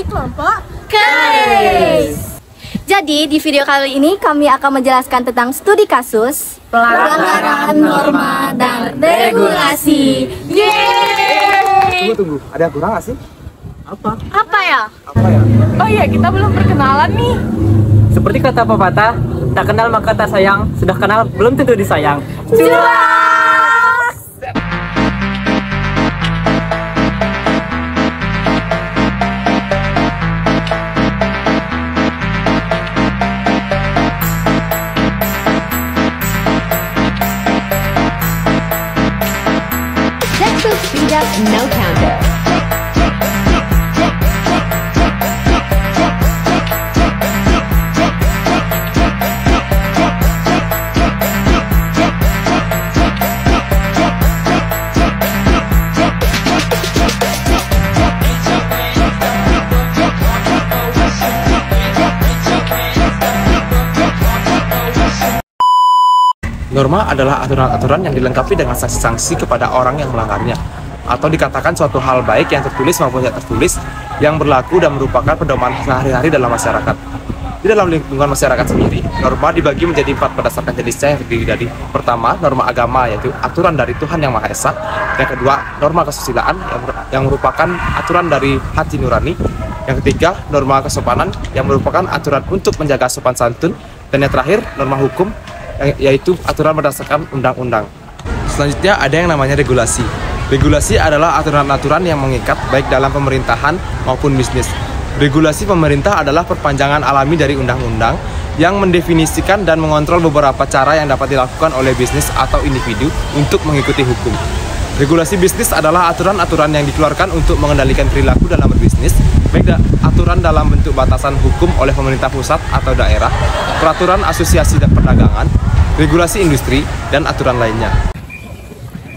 dari kelompok KEIS. Jadi di video kali ini kami akan menjelaskan tentang studi kasus pelanggaran norma dan regulasi. Yeay! Tunggu, ada yang kurang nggak sih? Apa ya? Oh iya, kita belum perkenalan nih. Seperti kata pepatah, tak kenal maka tak sayang, sudah kenal belum tentu disayang. Jelas! Speed up, no counter. Norma adalah aturan-aturan yang dilengkapi dengan sanksi-sanksi kepada orang yang melanggarnya, atau dikatakan suatu hal baik yang tertulis maupun tidak tertulis yang berlaku dan merupakan pedoman sehari-hari dalam masyarakat. Di dalam lingkungan masyarakat sendiri, norma dibagi menjadi 4 berdasarkan jenisnya yang terdiri dari: pertama, norma agama, yaitu aturan dari Tuhan Yang Maha Esa; yang kedua, norma kesusilaan yang merupakan aturan dari hati nurani; yang ketiga, norma kesopanan yang merupakan aturan untuk menjaga sopan santun; dan yang terakhir, norma hukum yaitu aturan berdasarkan undang-undang. Selanjutnya ada yang namanya regulasi. Regulasi adalah aturan-aturan yang mengikat baik dalam pemerintahan maupun bisnis. Regulasi pemerintah adalah perpanjangan alami dari undang-undang yang mendefinisikan dan mengontrol beberapa cara yang dapat dilakukan oleh bisnis atau individu untuk mengikuti hukum. Regulasi bisnis adalah aturan-aturan yang dikeluarkan untuk mengendalikan perilaku dalam berbisnis, baik aturan dalam bentuk batasan hukum oleh pemerintah pusat atau daerah, peraturan asosiasi dan perdagangan, regulasi industri, dan aturan lainnya.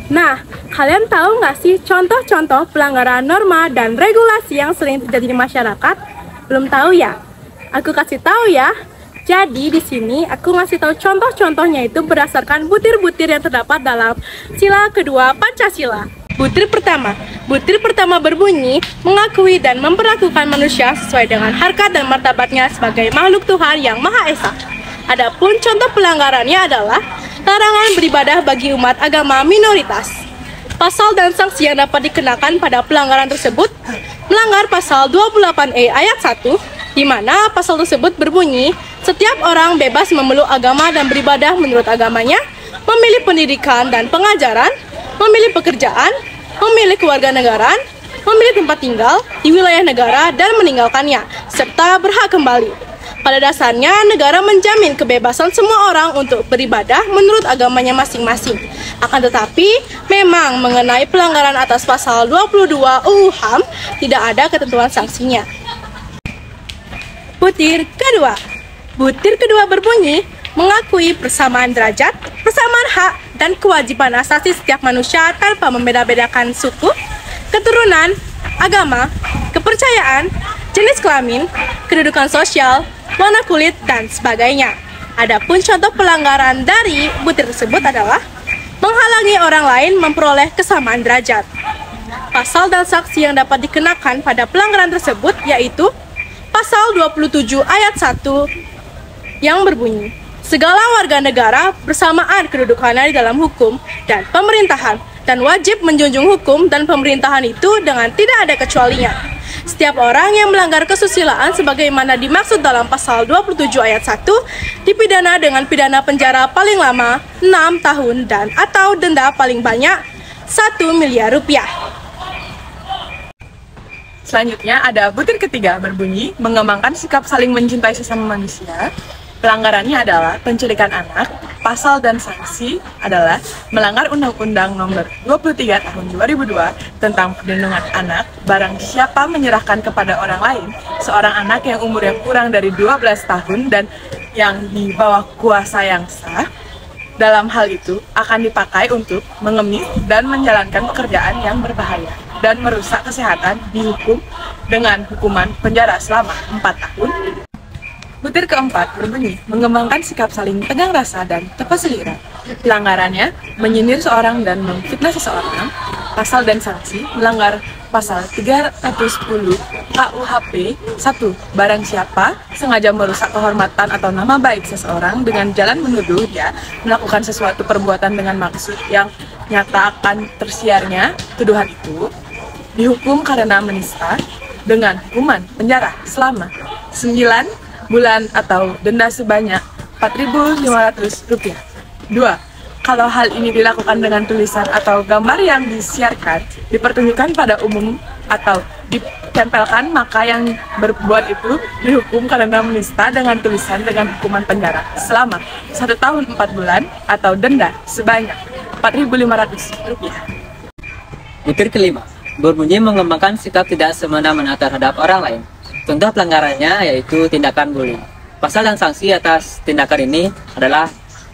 Nah, kalian tahu nggak sih contoh-contoh pelanggaran norma dan regulasi yang sering terjadi di masyarakat? Belum tahu ya? Aku kasih tahu ya. Jadi di sini aku ngasih tahu contoh-contohnya itu berdasarkan butir-butir yang terdapat dalam sila kedua Pancasila. Butir pertama berbunyi mengakui dan memperlakukan manusia sesuai dengan harkat dan martabatnya sebagai makhluk Tuhan Yang Maha Esa. Adapun contoh pelanggarannya adalah larangan beribadah bagi umat agama minoritas. Pasal dan sanksi yang dapat dikenakan pada pelanggaran tersebut melanggar pasal 28E ayat 1, di mana pasal tersebut berbunyi, setiap orang bebas memeluk agama dan beribadah menurut agamanya, memilih pendidikan dan pengajaran, memilih pekerjaan, memilih kewarganegaraan, memilih tempat tinggal di wilayah negara dan meninggalkannya, serta berhak kembali. Pada dasarnya, negara menjamin kebebasan semua orang untuk beribadah menurut agamanya masing-masing. Akan tetapi, memang mengenai pelanggaran atas pasal 22 UU HAM, tidak ada ketentuan sanksinya. Butir kedua berbunyi mengakui persamaan derajat, persamaan hak, dan kewajiban asasi setiap manusia tanpa membeda-bedakan suku, keturunan, agama, kepercayaan, jenis kelamin, kedudukan sosial, warna kulit, dan sebagainya. Adapun contoh pelanggaran dari butir tersebut adalah menghalangi orang lain memperoleh kesamaan derajat. Pasal dan sanksi yang dapat dikenakan pada pelanggaran tersebut yaitu Pasal 27 ayat 1 yang berbunyi, segala warga negara bersamaan kedudukannya di dalam hukum dan pemerintahan dan wajib menjunjung hukum dan pemerintahan itu dengan tidak ada kecualinya. Setiap orang yang melanggar kesusilaan sebagaimana dimaksud dalam pasal 27 ayat 1 dipidana dengan pidana penjara paling lama 6 tahun dan atau denda paling banyak 1 miliar rupiah. Selanjutnya ada butir ketiga berbunyi mengembangkan sikap saling mencintai sesama manusia. Pelanggarannya adalah penculikan anak. Pasal dan sanksi adalah melanggar Undang-Undang Nomor 23 Tahun 2002 tentang Perlindungan Anak. Barang siapa menyerahkan kepada orang lain seorang anak yang umurnya kurang dari 12 tahun dan yang di bawah kuasa yang sah, dalam hal itu akan dipakai untuk mengemis dan menjalankan pekerjaan yang berbahaya dan merusak kesehatan, dihukum dengan hukuman penjara selama 4 tahun. Butir keempat berbunyi mengembangkan sikap saling tegang rasa dan tepas selera. Pelanggarannya menyindir seorang dan memfitnah seseorang, Pasal dan sanksi melanggar pasal 310 KUHP. 1. Barang siapa sengaja merusak kehormatan atau nama baik seseorang dengan jalan menuduh dia melakukan sesuatu perbuatan dengan maksud yang nyata akan tersiarnya tuduhan itu, dihukum karena menista dengan hukuman penjara selama 9 bulan atau denda sebanyak Rp4.500. 2. Kalau hal ini dilakukan dengan tulisan atau gambar yang disiarkan, dipertunjukkan pada umum atau ditempelkan, maka yang berbuat itu dihukum karena menista dengan tulisan dengan hukuman penjara selama 1 tahun 4 bulan atau denda sebanyak Rp4.500. Butir kelima, berbunyi mengembangkan sikap tidak semena-mena terhadap orang lain. Contoh pelanggarannya yaitu tindakan bullying. Pasal dan sanksi atas tindakan ini adalah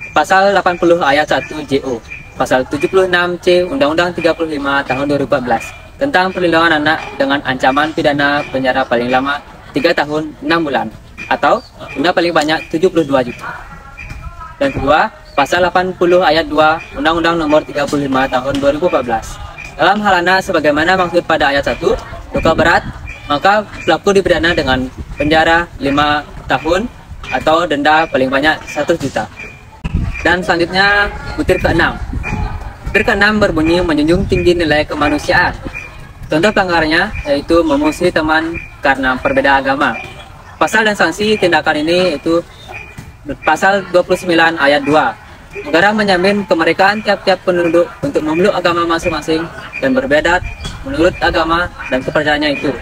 Pasal 80 ayat 1 JO, Pasal 76C Undang-Undang 35 tahun 2014 tentang perlindungan anak dengan ancaman pidana penjara paling lama 3 tahun 6 bulan atau denda paling banyak 72 juta. Dan kedua, Pasal 80 ayat 2 Undang-Undang Nomor 35 tahun 2014. Dalam hal anak sebagaimana maksud pada ayat 1, luka berat, maka pelaku dipidana dengan penjara 5 tahun atau denda paling banyak 1 juta. Dan selanjutnya butir ke-6. Butir ke-6 berbunyi menjunjung tinggi nilai kemanusiaan. Contoh pelanggarannya yaitu memusuhi teman karena berbeda agama. Pasal dan sanksi tindakan ini yaitu Pasal 29 ayat 2. Negara menjamin kemerdekaan tiap-tiap penduduk untuk memeluk agama masing-masing dan berbeda menurut agama dan kepercayaannya itu.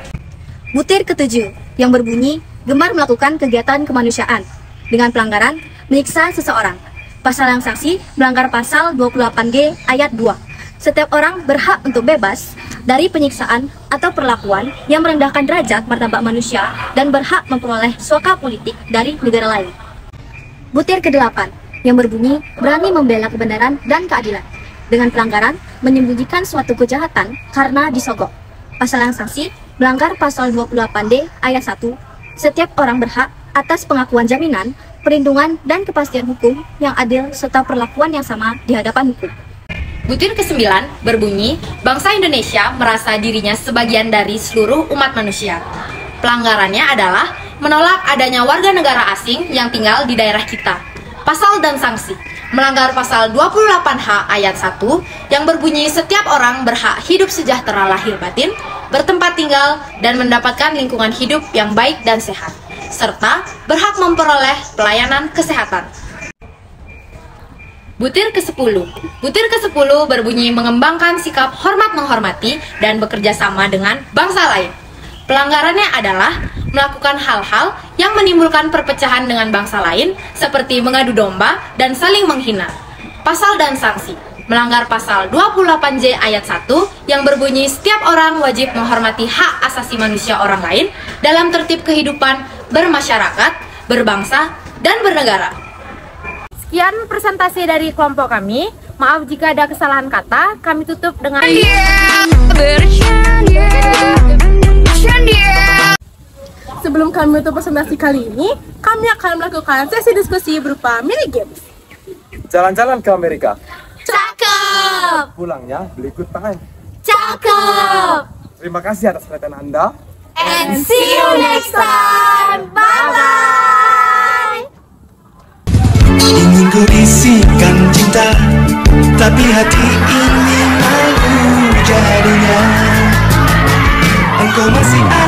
Butir ke-7 yang berbunyi gemar melakukan kegiatan kemanusiaan dengan pelanggaran menyiksa seseorang. Pasal yang sanksi melanggar pasal 28G ayat 2. Setiap orang berhak untuk bebas dari penyiksaan atau perlakuan yang merendahkan derajat martabat manusia dan berhak memperoleh suaka politik dari negara lain. Butir ke-8 yang berbunyi berani membela kebenaran dan keadilan dengan pelanggaran menyembunyikan suatu kejahatan karena disogok. Pasal yang sanksi melanggar pasal 28D ayat 1. Setiap orang berhak atas pengakuan jaminan, perlindungan, dan kepastian hukum yang adil serta perlakuan yang sama di hadapan hukum. Butir ke-9 berbunyi, bangsa Indonesia merasa dirinya sebagian dari seluruh umat manusia. Pelanggarannya adalah menolak adanya warga negara asing yang tinggal di daerah kita. Pasal dan sanksi melanggar pasal 28H ayat 1 yang berbunyi setiap orang berhak hidup sejahtera lahir batin, bertempat tinggal, dan mendapatkan lingkungan hidup yang baik dan sehat, serta berhak memperoleh pelayanan kesehatan. Butir ke-10. Butir ke-10 berbunyi mengembangkan sikap hormat menghormati dan bekerja sama dengan bangsa lain. Pelanggarannya adalah melakukan hal-hal yang menimbulkan perpecahan dengan bangsa lain seperti mengadu domba dan saling menghina. Pasal dan sanksi melanggar pasal 28J ayat 1 yang berbunyi setiap orang wajib menghormati hak asasi manusia orang lain dalam tertib kehidupan bermasyarakat, berbangsa, dan bernegara. Sekian presentasi dari kelompok kami. Maaf jika ada kesalahan kata. Kami tutup dengan Sebelum kami menutup presentasi kali ini, kami akan melakukan sesi diskusi berupa mini games. Jalan-jalan ke Amerika. Cakep! Pulangnya beli good time. Cakep! Terima kasih atas perhatian Anda. And see you next time! Bye-bye! Ingin ku bisikan cinta, tapi hati ini malu jadinya. Engkau masih ada